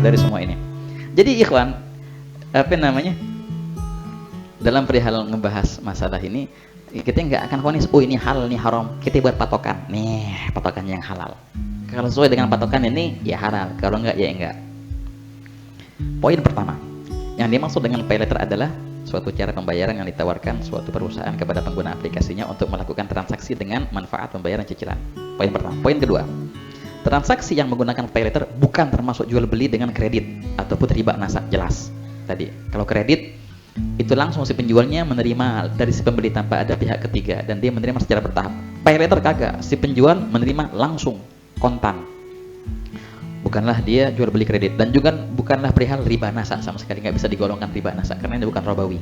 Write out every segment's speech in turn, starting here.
dari semua ini. Jadi ikhwan, apa namanya, dalam perihal ngebahas masalah ini, kita nggak akan vonis, oh ini halal, ini haram. Kita buat patokan, nih patokan yang halal. Kalau sesuai dengan patokan ini, ya halal. Kalau enggak, ya enggak. Poin pertama, yang dimaksud dengan pay letter adalah suatu cara pembayaran yang ditawarkan suatu perusahaan kepada pengguna aplikasinya untuk melakukan transaksi dengan manfaat pembayaran cicilan. Poin pertama. Poin kedua, transaksi yang menggunakan pay letter bukan termasuk jual beli dengan kredit ataupun riba nasa. Jelas tadi, kalau kredit itu langsung si penjualnya menerima dari si pembeli tanpa ada pihak ketiga dan dia menerima secara bertahap. Pay letter kagak, si penjual menerima langsung kontan. Bukanlah dia jual beli kredit, dan juga bukanlah perihal riba nasa, sama sekali nggak bisa digolongkan riba nasa karena ini bukan robawi.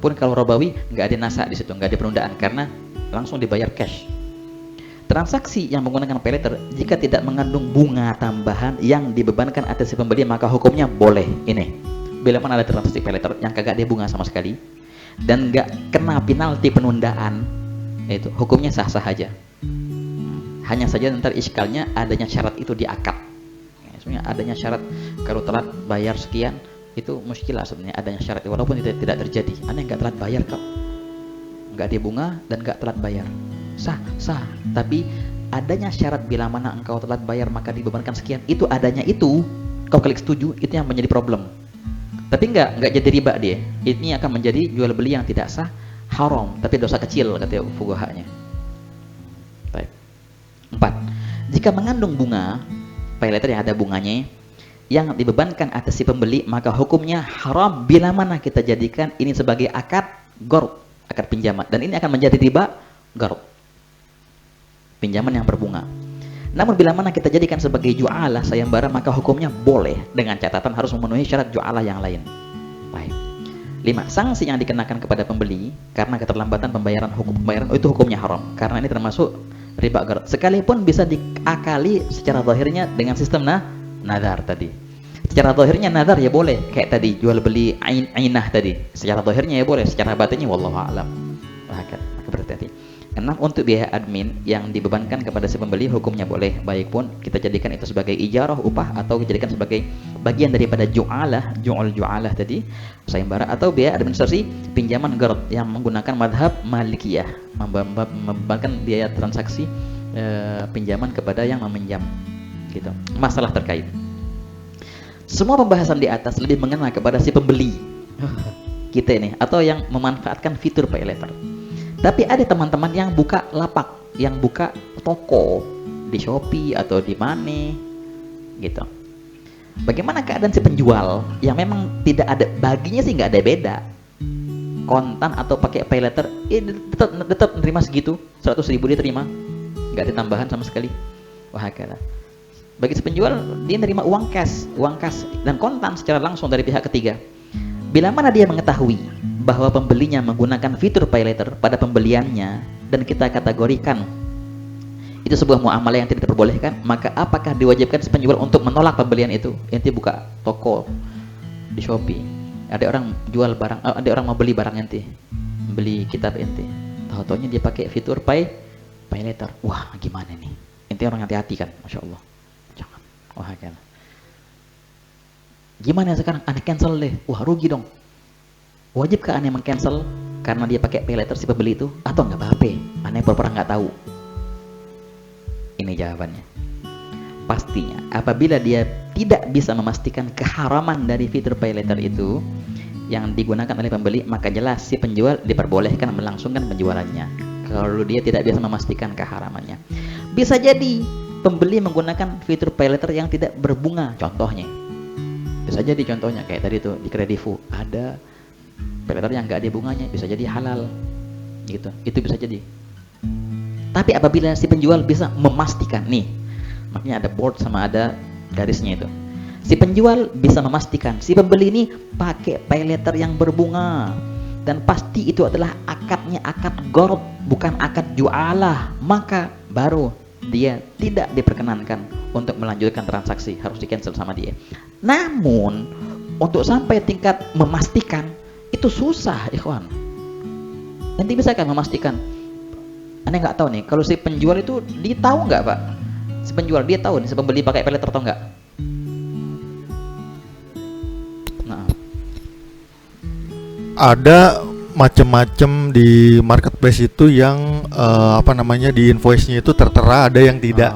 Pun kalau robawi nggak ada nasa di situ, nggak ada penundaan karena langsung dibayar cash. Transaksi yang menggunakan pay letter jika tidak mengandung bunga tambahan yang dibebankan atas si pembeli maka hukumnya boleh. Ini bila mana ada transaksi pay letter yang kagak ada bunga sama sekali dan nggak kena penalti penundaan, itu hukumnya sah-sah aja. Hanya saja nanti iskalnya adanya syarat itu di akad. Sebenarnya adanya syarat, kalau telat bayar sekian itu muskilah sebenarnya adanya syarat, walaupun itu tidak terjadi. Anda nggak telat bayar kok, nggak ada bunga dan nggak telat bayar, sah. Tapi adanya syarat bila mana engkau telat bayar maka dibebankan sekian, itu adanya itu kau klik setuju, itu yang menjadi problem. Tapi nggak jadi riba dia. Ini akan menjadi jual beli yang tidak sah, haram, tapi dosa kecil kata fuqahanya. Baik. 4. Jika mengandung bunga, pay letter yang ada bunganya yang dibebankan atas si pembeli maka hukumnya haram bila mana kita jadikan ini sebagai akad gharb, akad pinjaman, dan ini akan menjadi riba gharb, pinjaman yang berbunga. Namun bila mana kita jadikan sebagai ju'alah, sayembara, maka hukumnya boleh dengan catatan harus memenuhi syarat ju'alah yang lain. Baik. 5. Sanksi yang dikenakan kepada pembeli karena keterlambatan pembayaran itu hukumnya haram karena ini termasuk riba gharb. Sekalipun bisa diakali secara zahirnya dengan sistem nazar tadi. Secara zahirnya nazar ya boleh, kayak tadi jual beli ainah tadi. Secara zahirnya ya boleh, secara batinnya wallahu a'lam. Maka berhati-hati. 6. Untuk biaya admin yang dibebankan kepada si pembeli hukumnya boleh, baik pun kita jadikan itu sebagai ijarah, upah, atau dijadikan sebagai bagian daripada ju'alah tadi, sayembara, atau biaya administrasi pinjaman gharb yang menggunakan madhab Malikiyah, membebankan biaya transaksi pinjaman kepada yang meminjam gitu. Masalah terkait semua pembahasan di atas lebih mengena kepada si pembeli kita ini atau yang memanfaatkan fitur pay letter. Tapi ada teman-teman yang buka lapak, yang buka toko di Shopee atau di mana gitu. Bagaimana keadaan si penjual yang memang tidak ada, baginya sih nggak ada beda, kontan atau pakai pay letter, tetap menerima segitu, 100.000 dia terima, nggak ada tambahan sama sekali. Wah kira. Bagi si penjual dia menerima uang cash dan kontan secara langsung dari pihak ketiga. Bila mana dia mengetahui bahwa pembelinya menggunakan fitur pay letter pada pembeliannya dan kita kategorikan itu sebuah muamalah yang tidak diperbolehkan, maka apakah diwajibkan si penjual untuk menolak pembelian itu? Ente buka toko di Shopee, ada orang jual barang, ada orang mau beli barang ente, beli kitab ente, tahu-taunya dia pakai fitur pay letter. Wah gimana nih? Ente orang hati-hati kan, masya Allah. Jangan. Wah kan. Gimana sekarang? Aneh cancel deh. Wah rugi dong. Wajibkah aneh meng-cancel karena dia pakai pay letter si pembeli itu? Atau nggak apa-apa? Aneh pura-pura nggak tahu. Ini jawabannya. Pastinya apabila dia tidak bisa memastikan keharaman dari fitur pay letter itu yang digunakan oleh pembeli, maka jelas si penjual diperbolehkan melangsungkan penjualannya. Kalau dia tidak bisa memastikan keharamannya, bisa jadi pembeli menggunakan fitur pay letter yang tidak berbunga. Contohnya, bisa jadi contohnya kayak tadi tuh di Kredivo ada pay letter yang nggak ada bunganya, bisa jadi halal gitu, itu bisa jadi. Tapi apabila si penjual bisa memastikan nih, makanya ada board sama ada garisnya itu, si penjual bisa memastikan si pembeli ini pakai pay letter yang berbunga dan pasti itu adalah akadnya akad gharb, bukan akad jualah, maka baru dia tidak diperkenankan untuk melanjutkan transaksi, harus di cancel sama dia. Namun untuk sampai tingkat memastikan itu susah, ikhwan. Nanti bisa kan memastikan? Anda nggak tahu nih, kalau si penjual itu dia tahu nggak pak? Si penjual dia tahu nih si pembeli pakai pay letter atau nggak? Ada macam-macam di marketplace itu yang apa namanya, di invoice-nya itu tertera, ada yang tidak.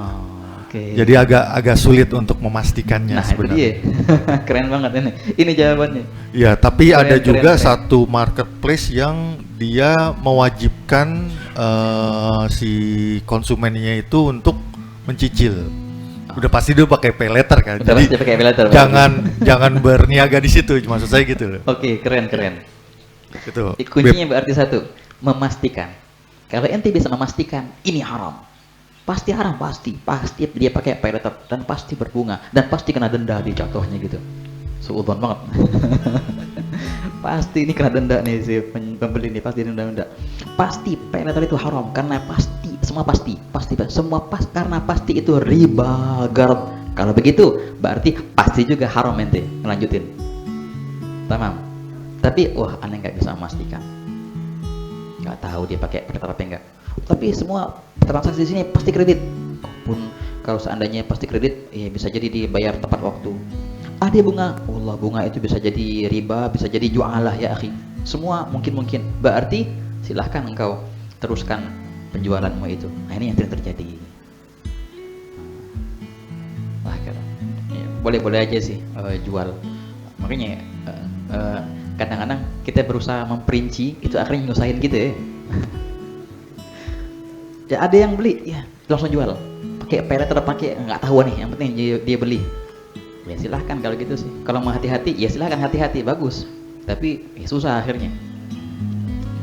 Oke. Jadi agak sulit untuk memastikannya Nah itu sebenarnya. dia. Keren banget ini. Ini jawabannya. Ya, tapi Keren, ada keren, juga keren. satu marketplace yang dia mewajibkan si konsumennya itu untuk mencicil. Udah pasti dia pakai pay letter kan. Udah Jadi pasti pakai pay letter, jangan berniaga di situ, maksud saya gitu loh. Oke, keren. Gitu. Kuncinya berarti satu, memastikan. Kalau ente bisa memastikan ini haram, pasti haram, pasti dia pakai pay letter dan pasti berbunga dan pasti kena denda di jatuhnya gitu. Suudzon banget. Pasti ini kena denda nih si pembeli ini, pasti denda. Pasti pay letter itu haram karena pasti, semua pasti, karena pasti itu riba garab. Kalau begitu berarti pasti juga haram ente. Lanjutin. Tamam. Tapi wah aneh nggak bisa memastikan. Nggak tahu dia pakai pay letter apa enggak. Tapi semua transaksi di sini pasti kredit. Pun kalau seandainya pasti kredit, ya bisa jadi dibayar tepat waktu. Ada bunga, Allah bunga itu bisa jadi riba, bisa jadi jualah ya akhi. Semua mungkin. Berarti silahkan engkau teruskan penjualanmu itu. Nah ini yang sering terjadi. Wah keren. Ya, boleh aja sih jual. Makanya kadang-kadang kita berusaha memperinci, itu akhirnya nyusahin gitu ya. Ya ada yang beli, ya langsung jual. Pakai pay letter, pakai nggak tahu nih, yang penting dia beli. Ya silahkan kalau gitu sih. Kalau mau hati-hati, ya silahkan hati-hati, bagus. Tapi ya susah akhirnya.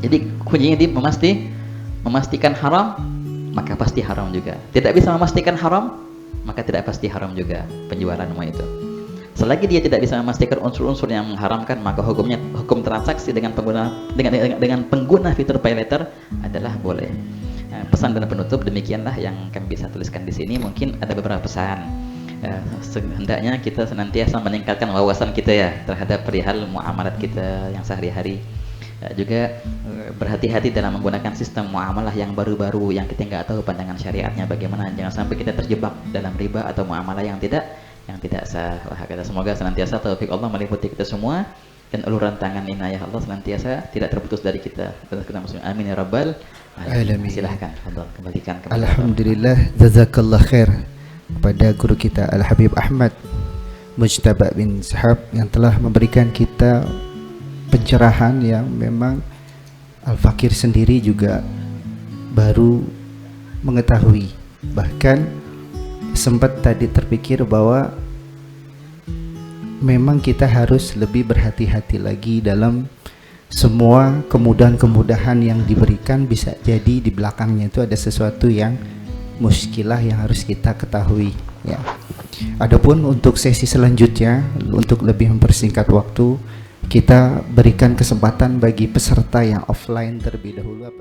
Jadi kuncinya di memastikan haram, maka pasti haram juga. Tidak bisa memastikan haram, maka tidak pasti haram juga penjualanmu itu. Selagi dia tidak bisa memastikan unsur-unsur yang mengharamkan, maka hukum transaksi dengan pengguna fitur pay letter adalah boleh. Nah, pesan dan penutup demikianlah yang kami bisa tuliskan di sini. Mungkin ada beberapa pesan. Hendaknya kita senantiasa meningkatkan wawasan kita ya terhadap perihal muamalat kita yang sehari-hari. Juga berhati-hati dalam menggunakan sistem muamalah yang baru-baru yang kita nggak tahu pandangan syariatnya bagaimana. Jangan sampai kita terjebak dalam riba atau muamalah yang tidak sah. Semoga senantiasa taufik Allah meliputi kita semua dan uluran tangan inayah Allah senantiasa tidak terputus dari kita. Amin ya rabbal alamin. Silahkan kembalikan kepada Alhamdulillah, jazakallah khair kepada guru kita Al-Habib Ahmad Mujtaba bin Sahab yang telah memberikan kita pencerahan yang memang Al-Fakir sendiri juga baru mengetahui. Bahkan sempat tadi terpikir bahwa memang kita harus lebih berhati-hati lagi dalam semua kemudahan-kemudahan yang diberikan. Bisa jadi di belakangnya itu ada sesuatu yang muskilah yang harus kita ketahui ya. Adapun untuk sesi selanjutnya, untuk lebih mempersingkat waktu, kita berikan kesempatan bagi peserta yang offline terlebih dahulu.